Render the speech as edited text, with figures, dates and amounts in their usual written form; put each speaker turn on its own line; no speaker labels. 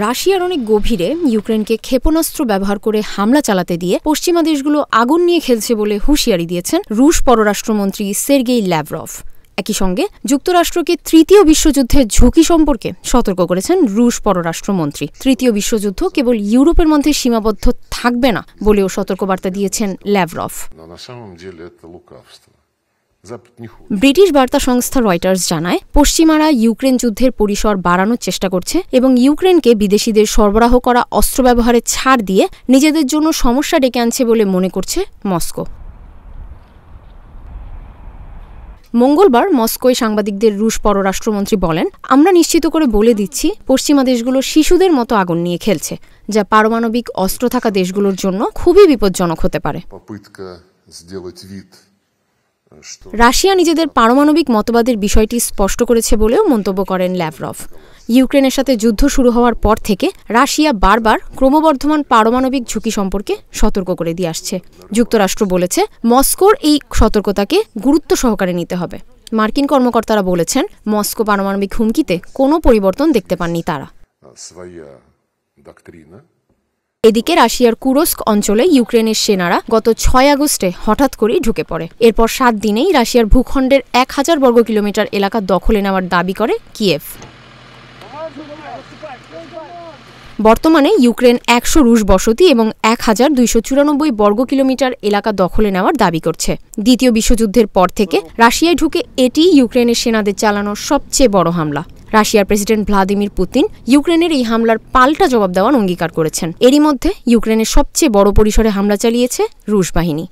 রাশিয়ার অনেক গভীরে ইউক্রেনকে ক্ষেপণাস্ত্র ব্যবহার করে হামলা চালাতে দিয়ে পশ্চিমা দেশগুলো আগুন নিয়ে খেলছে বলে হুঁশিয়ারি দিয়েছেন রুশ পররাষ্ট্রমন্ত্রী সের্গেই ল্যাভরভ। একই সঙ্গে যুক্তরাষ্ট্রকে তৃতীয় বিশ্বযুদ্ধের ঝুঁকি সম্পর্কে সতর্ক করেছেন রুশ পররাষ্ট্রমন্ত্রী। তৃতীয় বিশ্বযুদ্ধ কেবল ইউরোপের মধ্যে সীমাবদ্ধ থাকবে না বলেও সতর্কবার্তা দিয়েছেন ল্যাভরভ। ব্রিটিশ বার্তা সংস্থা রয়টার্স জানায়, পশ্চিমারা ইউক্রেন যুদ্ধের পরিসর বাড়ানোর চেষ্টা করছে এবং ইউক্রেনকে বিদেশিদের সরবরাহ করা অস্ত্র ব্যবহারে ছাড় দিয়ে নিজেদের জন্য সমস্যা ডেকে আনছে বলে মনে করছে মস্কো। মঙ্গলবার মস্কোয় সাংবাদিকদের রুশ পররাষ্ট্রমন্ত্রী বলেন, আমরা নিশ্চিত করে বলে দিচ্ছি পশ্চিমা দেশগুলো শিশুদের মতো আগুন নিয়ে খেলছে, যা পারমাণবিক অস্ত্র থাকা দেশগুলোর জন্য খুবই বিপজ্জনক হতে পারে। রাশিয়া নিজেদের পারমাণবিক মতবাদের বিষয়টি স্পষ্ট করেছে বলেও মন্তব্য করেন ল্যাভরভ। ইউক্রেনের সাথে যুদ্ধ শুরু হওয়ার পর থেকে রাশিয়া বারবার ক্রমবর্ধমান পারমাণবিক ঝুঁকি সম্পর্কে সতর্ক করে দিয়ে আসছে। যুক্তরাষ্ট্র বলেছে, মস্কোর এই সতর্কতাকে গুরুত্ব সহকারে নিতে হবে। মার্কিন কর্মকর্তারা বলেছেন, মস্কো পারমাণবিক হুমকিতে কোনো পরিবর্তন দেখতে পাননি তারা। এদিকে রাশিয়ার কুরস্ক অঞ্চলে ইউক্রেনের সেনারা গত 6 আগস্টে হঠাৎ করেই ঢুকে পড়ে। এরপর 7 দিনেই রাশিয়ার ভূখণ্ডের 1000 বর্গ কিলোমিটার এলাকা দখলে নেওয়ার দাবি করে কিয়েভ। বর্তমানে ইউক্রেন 100 রুশ বসতি এবং 1294 বর্গ কিলোমিটার এলাকা দখলে নেওয়ার দাবি করছে। দ্বিতীয় বিশ্বযুদ্ধের পর থেকে রাশিয়ায় ঢুকে এটি ইউক্রেনের সেনাদের চালানো সবচেয়ে বড় হামলা। রাশিয়ার প্রেসিডেন্ট ভ্লাদিমির পুতিন ইউক্রেনের এই হামলার পাল্টা জবাব দেওয়ার অঙ্গীকার করেছেন। এরই মধ্যে ইউক্রেনের সবচেয়ে বড় পরিসরে হামলা চালিয়েছে রুশ বাহিনী।